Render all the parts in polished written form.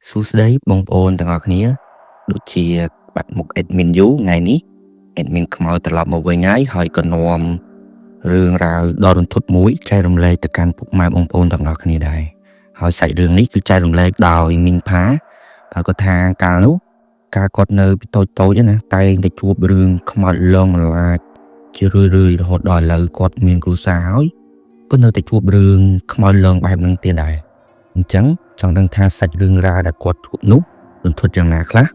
សួស្តីបងប្អូនទាំងអស់គ្នាដូចជាបាត់មុខ admin យូថ្ងៃនេះ admin ខ្មោចត្រឡប់មកវិញហើយក៏នាំរឿងរ៉ាវដ៏រន្ធត់មួយចែករំលែកទៅកាន់ពុកម៉ែបងប្អូនទាំងអស់គ្នាដែរហើយសាច់រឿងនេះគឺចែករំលែកដោយមីងផាហើយគាត់ថាកាលនោះកាលគាត់នៅពីតូចណាតែងតែជួបរឿងខ្មោចលងបន្លាចជារឿយរហូតដល់ឥឡូវគាត់មានគ្រួសារហើយក៏នៅតែជួបរឿងខ្មោចលងបែបហ្នឹងទៀតដែរអញ្ចឹងចង់ដឹងថាសាច់រឿងរ៉ាវដែលគាត់ជួបនោះរន្ធត់យ៉ាងណាខ្លះ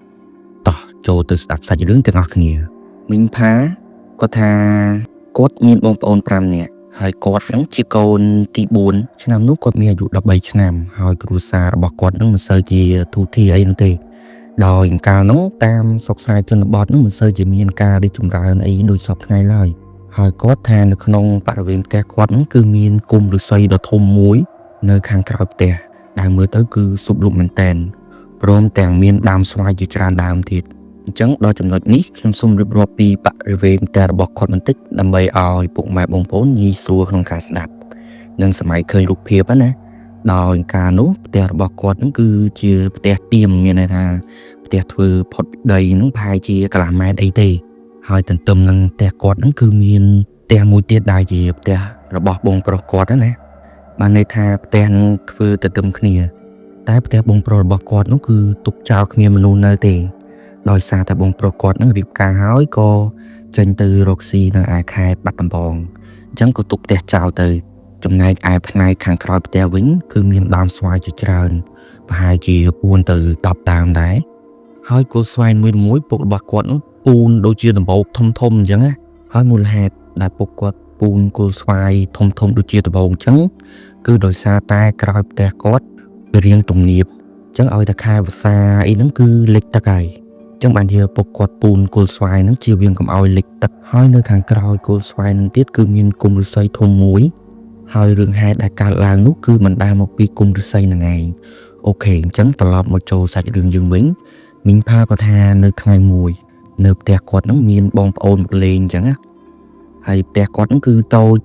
តោះចូលទៅស្ដាប់សាច់រឿងទាំងអស់គ្នាមីងផាគាត់ថាគាត់មានបងប្អូន5នាក់ហើយគាត់ហ្នឹងជាកូនទី4ឆ្នាំនោះគាត់មានអាយុ13ឆ្នាំហើយគ្រួសាររបស់គាត់ហ្នឹងមិនសូវជាទូធីអីនោះទេដោយកាលនោះតាមស្រុកស្រែជនបទនោះមិនសូវជាមានការរីកចម្រើនអីដូចសពថ្ងៃឡើយហើយគាត់ថានៅក្នុងបរិវេណផ្ទះគាត់ហ្នឹងគឺមានគុម្ពឫស្សីដ៏ធំមួយនៅខាងក្រោយផ្ទះដែលមើលទៅគឺសុបលុបមែនតែនព្រមទាំងមានដើមស្វាយជាច្រើនដើមទៀតអញ្ចឹងដល់ចំណុចនេះខ្ញុំសូមរៀបរាប់ពីបរិវេណផ្ទះរបស់គាត់បន្តិចដើម្បីឲ្យពុកម៉ែបងប្អូនងាយស្រួលក្នុងការស្ដាប់និងសម័យឃើញរូបភាពណាដោយការនោះផ្ទះរបស់គាត់ហ្នឹងគឺជាផ្ទះទៀមមានន័យថាផ្ទះធ្វើផុតដីហ្នឹងប្រហែលជាកន្លះម៉ែត្រអីទេហើយទន្ទឹមនឹងផ្ទះគាត់ហ្នឹងគឺមានផ្ទះមួយទៀតដែលជាផ្ទះរបស់បងប្រុសគាត់ណាបានន័យថាផ្ទះនឹងធ្វើទទឹមគ្នាតែផ្ទះបងប្រុសរបស់គាត់នោះគឺទុកចោលគ្មានមនុស្សនៅទេដោយសារតែបងប្រុសគាត់នឹងរៀបការហើយក៏ចេញទៅរកស៊ីនៅឯខេត្តបាត់ដំបងអញ្ចឹងក៏ទុកផ្ទះចោលទៅចំណែកឯផ្នែកខាងក្រោយផ្ទះវិញគឺមានដើមស្វាយជាច្រើនប្រហែលជា4ទៅ10ដើមដែរហើយគល់ស្វាយមួយពុករបស់គាត់នោះពូនដូចជាដំបូកធំអញ្ចឹងណាហើយមូលហេតុដែលពុកគាត់ពូនគល់ស្វាយធំដូចជាដំបូងអញ្ចឹងគឺដោយសារតែក្រោយផ្ទះគាត់រៀងទំនាបអញ្ចឹងឲ្យតែខែវស្សាអីហ្នឹងគឺលិចទឹកហើយអញ្ចឹងបានជាពុកគាត់ពូនគល់ស្វាយហ្នឹងជាវាងកុំឲ្យលិចទឹកហើយនៅខាងក្រោយគល់ស្វាយហ្នឹងទៀតគឺមានគុម្ពឫស្សីធំមួយហើយរឿងហេតុដែលកើតឡើងនោះគឺមិនដែលមកពីគុម្ពឫស្សីហ្នឹងឯងអូខេអញ្ចឹងត្រឡប់មកចូលសាច់រឿងយើងវិញមីងផាក៏ថានៅថ្ងៃមួយនៅផ្ទះគាត់ហ្នឹងមានបងប្អូនមកលេងអញ្ចឹងណាហើយផ្ទះគាត់ហ្នឹងគឺតូច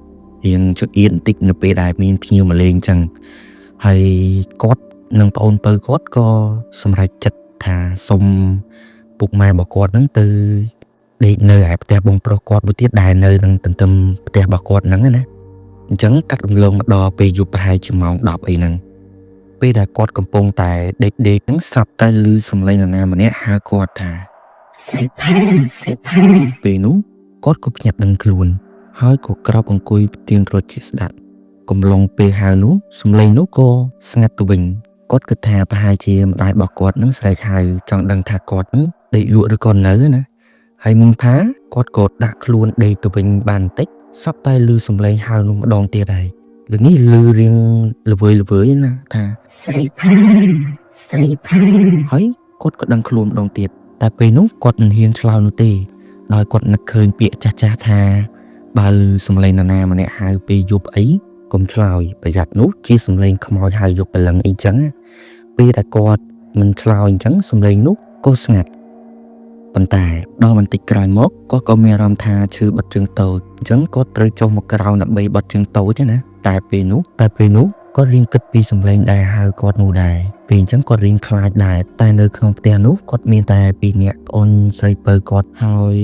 រៀងចុចអៀតបន្តិចនៅពេលដែលមានភ្ញៀវមកលេងអញ្ចឹងហើយគាត់និងប្អូនពៅគាត់ក៏សម្រេចចិត្តថាសុំពុកម៉ែរបស់គាត់ហ្នឹងទៅដេកនៅឯផ្ទះបងប្រុសគាត់មួយទៀតដែលនៅនឹងទន្ទឹមផ្ទះរបស់គាត់ហ្នឹងណាអញ្ចឹងកាត់រំលងមកដល់ពេលយប់ប្រហែលជាម៉ោង10អីហ្នឹងពេលដែលគាត់កំពុងតែដេកហ្នឹងស្រាប់តែឮសំឡេងនរណាម្នាក់ហៅគាត់ថាស្រីផាពេលនោះគាត់ក៏ភ្ញាក់ដឹងខ្លួនហើយក៏ក្រោកអង្គុយផ្ទៀងត្រជាស្ដាប់កំឡុងពេលហៅនោះសំឡេងនោះក៏ស្ងាត់ទៅវិញគាត់គិតថាប្រហែលជាម្ដាយរបស់គាត់នឹងស្រែកហៅចង់ដឹងថាគាត់នឹងដេកលក់ឬក៏នៅណាហើយមីងផាគាត់ក៏ដាក់ខ្លួនដេកទៅវិញបានបន្តិចស្រាប់តែឮសំឡេងហៅនោះម្ដងទៀតហើយលើនេះឮរៀងល្វើយណាថាស្រីផាហើយគាត់ក៏ដឹងខ្លួនម្ដងទៀតតែពេលនោះគាត់មិនហ៊ានឆ្លើយនោះទេដោយគាត់នឹកឃើញពាក្យចាស់ថាបើឮសំឡេងនរណាម្នាក់ហៅពេលយប់អីកុំឆ្លើយប្រយ័ត្ននោះជាសំឡេងខ្មោចហៅយកព្រលឹងអីចឹងពេលដែលគាត់មិនឆ្លើយអញ្ចឹងសំឡេងនោះក៏ស្ងាត់ប៉ុន្តែដល់បន្តិចក្រោយមកគាត់ក៏មានអារម្មណ៍ថាឈឺបិទជើងតូចអញ្ចឹងគាត់ត្រូវចុះមកក្រោមដើម្បីបិទជើងតូចណាតែពេលនោះគាត់រៀងគិតពីសំឡេងដែលហៅគាត់នោះដែរពេលអញ្ចឹងគាត់រៀងខ្លាចដែរតែនៅក្នុងផ្ទះនោះគាត់មានតែ2នាក់ប្អូនស្រីពៅគាត់ហើយ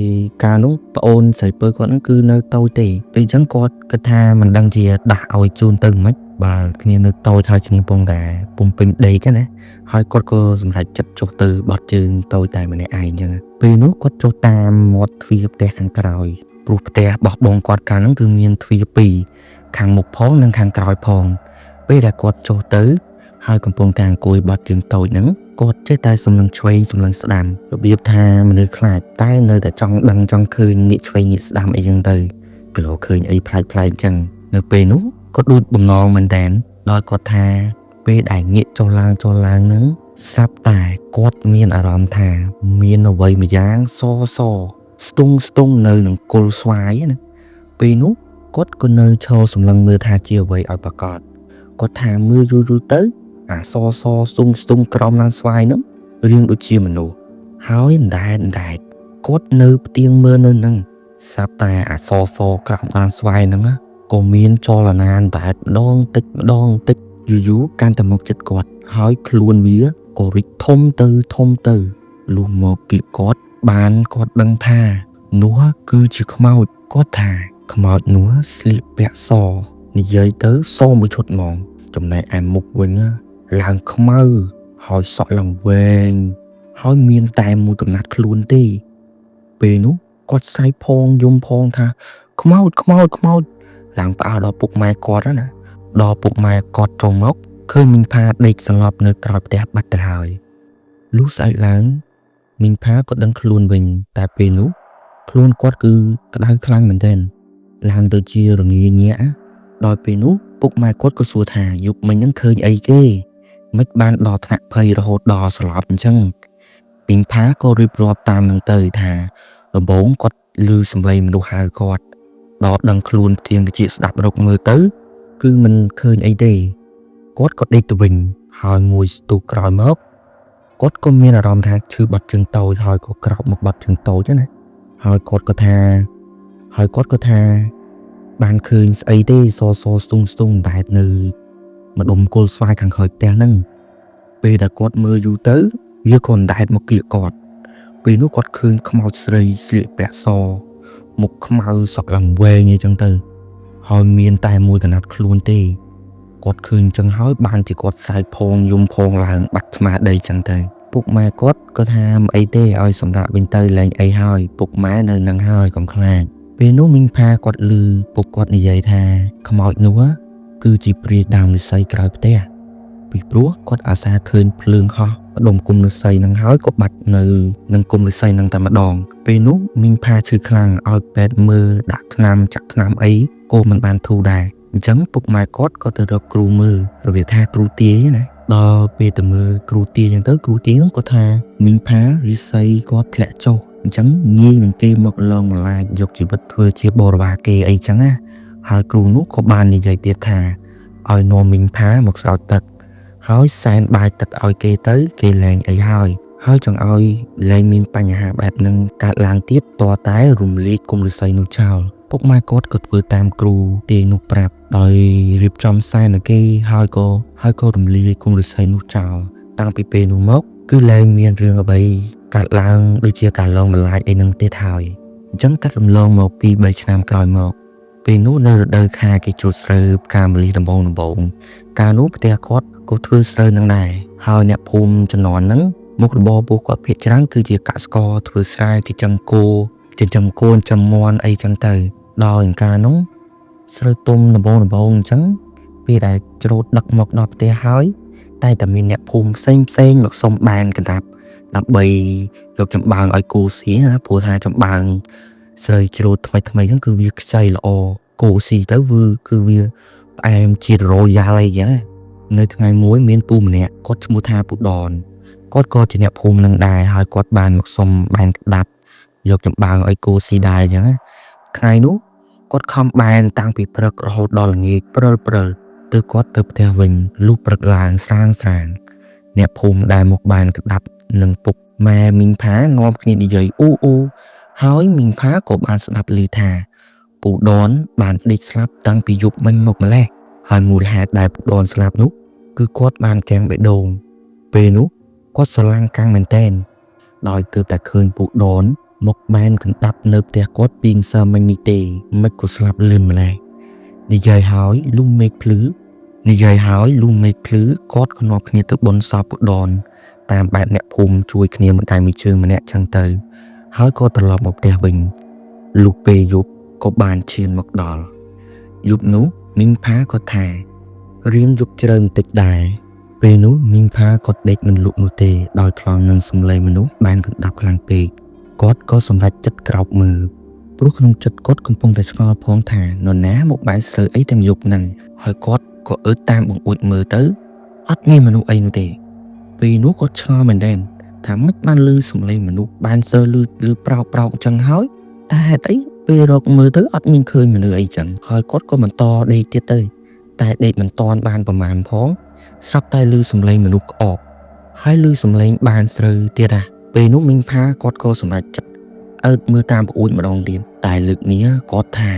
កាលនោះប្អូនស្រីពៅគាត់ហ្នឹងគឺនៅតូចទេពេលអញ្ចឹងគាត់គិតថាមិនដឹងជាដាស់ឲ្យជូនទៅមិនបើគ្នានៅតូចហើយគ្នាពងតែពុំពេញដេកណាហើយគាត់ក៏សម្រេចចិត្តចុះទៅបត់ជើងតូចតែម្នាក់ឯងអញ្ចឹងពេលនោះគាត់ចុះតាមមាត់ទ្វារផ្ទះខាងក្រោយព្រោះផ្ទះរបស់បងគាត់កាលហ្នឹងគឺមានទ្វារ2ខាងមុខផងនិងខាងក្រោយផងពេលដែលគាត់ចុះទៅហើយកំពុងតែអង្គុយបត់ជើងតូចហ្នឹងគាត់ចេះតែសម្លឹងឆ្វេងសម្លឹងស្ដាំរបៀបថាមនុស្សខ្លាចតែនៅតែចង់ដឹងចង់ឃើញងាកឆ្វេងងាកស្ដាំអីចឹងទៅព្រោះឃើញអីប្លែកអញ្ចឹងនៅពេលនោះគាត់ដូចបំណងមែនតែនដោយគាត់ថាពេលដែលងាកចុះឡើងហ្នឹងស្រាប់តែគាត់មានអារម្មណ៍ថាមានអ្វីមួយយ៉ាងសស្ទង់នៅនឹងគល់ស្វាយណាពេលនោះគាត់ក៏នៅឈរសម្លឹងមើលថាជាអ្វីឲ្យប្រកាសគាត់ថាមើលយូរទៅអាសស្ទង់ក្រោមឡានស្វាយហ្នឹងរៀងដូចជាមនុស្សហើយអណ្ដែតគាត់នៅផ្ទៀងមើលនៅហ្នឹងស្រាប់តែអាសក្រោមឡានស្វាយហ្នឹងក៏មានចលនាអណ្ដែតម្ដងតិចយូរកាន់តែមកចិត្តគាត់ហើយខ្លួនវា ក៏រីកធំទៅលុះមកគៀកគាត់បានគាត់ដឹងថានោះគឺជាខ្មោចគាត់ថាខ្មោចនោះស្លៀកពាក់សនិយាយទៅសមួយឈុតហ្មងចំណែកឯមុខវិញឡើងខ្មៅហើយសក់ឡើងវែងហើយមានតែមួយកំណាត់ខ្លួនទេពេលនោះគាត់ស្រែកផងយំផងថាខ្មោចឡើងផ្អើលដល់ពុកម៉ែគាត់ណាដល់ពុកម៉ែគាត់ចូលមកឃើញមីងផាដេកសន្លប់នៅក្រោយផ្ទះបាត់ទៅហើយលុះស្អែកឡើងមីងផាក៏ដឹងខ្លួនវិញតែពេលនោះខ្លួនគាត់គឺក្តៅខ្លាំងមែនទែនឡើងទៅជារងាញាក់ដល់ពេលនោះពុកម៉ែគាត់ក៏សួរថាយប់មិញហ្នឹងឃើញអីគេមិនបានដល់ថ្នាក់ភ័យរហូតដល់ស្លាប់អញ្ចឹងមីងផាក៏រៀបរាប់តាមនឹងទៅថាដំបូងគាត់ឮសំឡេងមនុស្សហៅគាត់ដល់ដឹងខ្លួនផ្ទៀងជាស្ដាប់រកមើលទៅគឺមិនឃើញអីទេគាត់ក៏ដេកទៅវិញហើយមួយស្ទុះក្រោយមកគាត់ក៏មានអារម្មណ៍ថាឈឺបាត់ជើងតូចហើយក៏ក្រោកមកបាត់ជើងតូចណាហើយគាត់ក៏ថាបានឃើញស្អីទេសស្ទុងតែនៅម្ដុំគល់ស្វាយខាងក្រោយផ្ទះហ្នឹងពេលដែលគាត់មើលយូរទៅវាក៏ដែតមកគៀកគាត់ពេលនោះគាត់ឃើញខ្មោចស្រីស្លៀកពាក់សមុខខ្មៅសក់ឡើងវែងអីចឹងទៅហើយមានតែមួយកណាត់ខ្លួនទេគាត់ឃើញចឹងហើយបានជាគាត់ស្រែកផងយំផងឡើងបាត់ស្មារតីចឹងទៅពុកម៉ែគាត់ក៏ថាមិនអីទេឲ្យសម្រាប់វិញទៅលែងអីហើយពុកម៉ែនៅនឹងហើយកុំខ្លាចពេលនោះមីងផាគាត់ឮពុកគាត់និយាយថាខ្មោចនោះគឺជាព្រាយដើមឫស្សីក្រោយផ្ទះពីព្រោះគាត់អាសាឃើញភ្លើងហោះដុំគុំឫស្សីនឹងហើយក៏បាត់នៅនឹងគុំឫស្សីនឹងតែម្ដងពេលនោះមីងផាឈឺខ្លាំងឲ្យពេទ្យមើលដាក់ថ្នាំចាក់ថ្នាំអីក៏មិនបានធូរដែរអញ្ចឹងពុកម៉ែគាត់ក៏ទៅរកគ្រូមើលរបៀបថាគ្រូទាយណាដល់ពេលទៅមើលគ្រូទាយអញ្ចឹងទៅគ្រូទាយហ្នឹងគាត់ថាមីងផាឫស្សីគាត់ធ្លាក់ចុះអញ្ចឹងងាយនឹងគេមកលងម្លាយយកជីវិតធ្វើជាបរិវារគេអីចឹងណាហើយគ្រូនោះក៏បាននិយាយទៀតថាឲ្យនាំមីងផាមកស្រោចទឹកហើយសែនបាយទឹកឲ្យគេទៅគេលែងអីហើយចង់ឲ្យលែងមានបញ្ហាបែបហ្នឹងកើតឡើងទៀតតតែរំលាយគុំឫស្សីនោះចោលពុកម៉ែគាត់ក៏ធ្វើតាមគ្រូទាយនោះប្រាប់ដោយរៀបចំសែនឲ្យគេហើយក៏រំលាយគុំឫស្សីនោះចោលតាំងពីពេលនោះមកគឺលែងមានរឿងអ្វីកើតឡើងដូចជាការលងម្លាយអីហ្នឹងទៀតហើយអញ្ចឹងកាត់រំលងមកពី3ឆ្នាំក្រោយមកពេលនោះនៅរដូវខាគេច្រូតស្រូវផ្កាម្លិះដំបងកាលនោះផ្ទះគាត់ក៏ធ្វើស្រូវនឹងដែរហើយអ្នកភូមិជំនាន់ហ្នឹងមុខរបរពួកគាត់ភាគច្រើនគឺជាកសិករធ្វើស្រែចិញ្ចឹមគោចិញ្ចឹមមាន់អីចឹងទៅដល់កាលនោះស្រូវទុំដំបងអញ្ចឹងពេលដែលច្រូតដឹកមកដល់ផ្ទះហើយតែមានអ្នកភូមិផ្សេងមកសុំបានកណ្ដាប់ដើម្បីយកចំបើងឲ្យគោស៊ីណាព្រោះថាចំបើងស្រូវច្រូតថ្មីហ្នឹងគឺវាខ្ចីល្អគោស៊ីទៅគឺវាផ្អែមជារយ៉ាល់អីចឹងនៅថ្ងៃមួយមានពូម្នាក់គាត់ឈ្មោះថាពូដនគាត់ក៏ជាអ្នកភូមិនឹងដែរហើយគាត់បានមកសុំបានកណ្ដាប់យកចំបើងឲ្យគោស៊ីដែរចឹងណាថ្ងៃនោះគាត់ខំបែនតាំងពីព្រឹករហូតដល់ល្ងាចព្រិលទើបគាត់ទៅផ្ទះវិញលុះព្រឹកឡើងស្រាងអ្នកភូមិដែលមកបានកណ្ដាប់នឹងពុកម៉ែមីងផានាំគ្នានិយាយអ៊ូហើយមីងផាក៏បានស្ដាប់ឮថាពូដនបានដេកស្លាប់តាំងពីយប់មិញមកម្លេះហើយមូលហេតុដែលពូដនស្លាប់នោះគឺគាត់បានចាំងបេះដូងពេលនោះគាត់ស្រឡាំងកាំងមែនតែនដោយទើបតែឃើញពូដនមកបែនកណ្ដាប់នៅផ្ទះគាត់ពីងសើមិញនេះទេមិនក៏ស្លាប់លឿនម្លេះនិយាយហើយលុះមេឃភ្លឺគាត់ក៏នាំគ្នាទៅបន់សពពូដនតាមបែបអ្នកភូមិជួយគ្នាម្ដាយមួយជើងម្នាក់ចឹងទៅហើយក៏ត្រឡប់មកផ្ទះវិញលុះពេលយប់ក៏បានឈានមកដល់យប់នោះមីងផាក៏ថារៀងយប់ជ្រៅបន្តិចដែរពេលនោះមីងផាក៏ដេកមិនលក់នោះទេដោយខ្លាំងនឹងសំឡេងមនុស្សបានកណ្ដាប់ខ្លាំងពេកគាត់ក៏សម្រេចចិត្តក្រោកមើលព្រោះក្នុងចិត្តគាត់កំពុងតែឆ្ងល់ផងថានរណាមកបែកស្រូវអីទាំងយប់ហ្នឹងហើយគាត់ក៏អើតតាមបង្អួចមើលទៅអត់មានមនុស្សអីនោះទេពេលនោះគាត់ឆ្ងល់មែនទែនថាមិនបានឮសំឡេងមនុស្សបានសើឮប្រោកអញ្ចឹងហើយតែហេតុអីពេលរកមើលទៅអត់មានឃើញមនុស្សអីចឹងហើយគាត់ក៏បន្តដេកទៀតទៅតែដេកមិនតាន់បានប្រមាណផងស្រាប់តែឮសំឡេងមនុស្សក្អកហើយឮសំឡេងបានស្រូវទៀតពេលនោះមីងផាគាត់ក៏សម្រេចចិត្តអើតមើលតាមប្អួចម្ដងទៀតតែលើកនេះគាត់ថា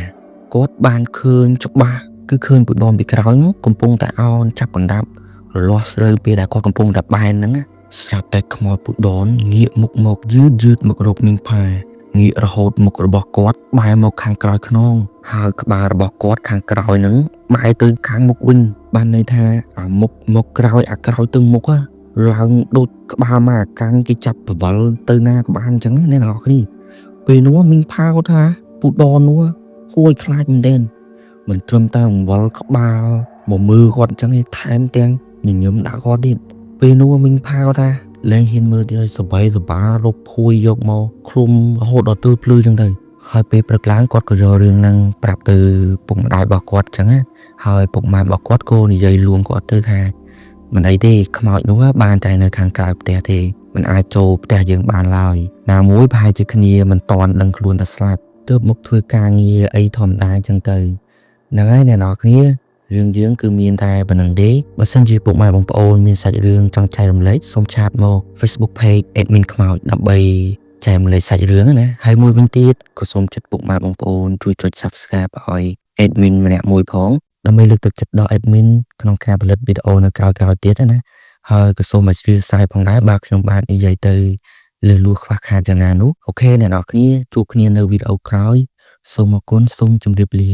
គាត់បានឃើញច្បាស់គឺឃើញពូដនពីក្រោយកំពុងតែអោនចាប់កណ្ដាប់រលាស់ស្រូវពេលដែលគាត់កំពុងតែបែនហ្នឹង ស្រាប់តែខ្មោចពូដនងាកមុខមកយឺតមករកមីងផាងាករហូតមុខរបស់គាត់បែរមកខាងក្រោយខ្នងហើយក្បាលរបស់គាត់ខាងក្រោយនឹងបែរទៅខាងមុខវិញបានន័យថាអាមុខមកក្រោយអាក្រោយទៅមុខឡើងដូចក្បាលមកអាកាំងគេចាប់បវលទៅណាក៏បានអញ្ចឹងអ្នកនរគ្នាពេលនោះមីងផាគាត់ថាពូដននោះហួយខ្លាចមែនទែនមិនត្រឹមតែអង្វល់ក្បាលមកមើលគាត់អញ្ចឹងឯងថែមទាំងញញឹមដាក់គាត់ទៀតពេលនោះមីងផាគាត់ថាលែងហ៊ានមើលទៀតឲ្យសបារកភួយយកមកឃ្លុំរហូតដល់ទើភ្លឺអញ្ចឹងទៅហើយពេលព្រឹកឡើងគាត់ក៏យករឿងហ្នឹងប្រាប់ទៅពុកម្ដាយរបស់គាត់អញ្ចឹងណាហើយពុកម៉ែរបស់គាត់ក៏និយាយលួងគាត់ទៅថាមិនអីទេខ្មោចនោះបានតែនៅខាងក្រៅផ្ទះទេមិនអាចចូលផ្ទះយើងបានឡើយណាមួយប្រហែលជាគ្នាមិនតន់ដឹងខ្លួនតែស្លាប់ទើបមកធ្វើការងារអីធម្មតាអញ្ចឹងទៅហ្នឹងហើយអ្នកនរគ្នារឿងយើងគឺមានតែប៉ុណ្្នឹងទេបើសិនជាពុកម៉ែបងប្អូនមានសាច់រឿងចង់ចែករំលែកសូមឆាតមក Facebook page admin ខ្មោចដើម្បីចែករំលែកសាច់រឿងណាហើយមួយវិញទៀតក៏សូមចិត្តពុកម៉ែបងប្អូនជួយចុច Subscribe ឲ្យ admin ម្នាក់មួយផងដើម្បីលើកទឹកចិត្តដល់ admin ក្នុងការផលិតវីដេអូនៅក្រោយៗទៀតណាហើយក៏សូមអធិស្ឋានផងដែរបើខ្ញុំបាននិយាយទៅលើសលួសខ្វះខាតយ៉ាងណានោះអូខេអ្នកនរគ្នាជួបគ្នានៅវីដេអូក្រោយសូមអរគុណសូមជម្រាបលា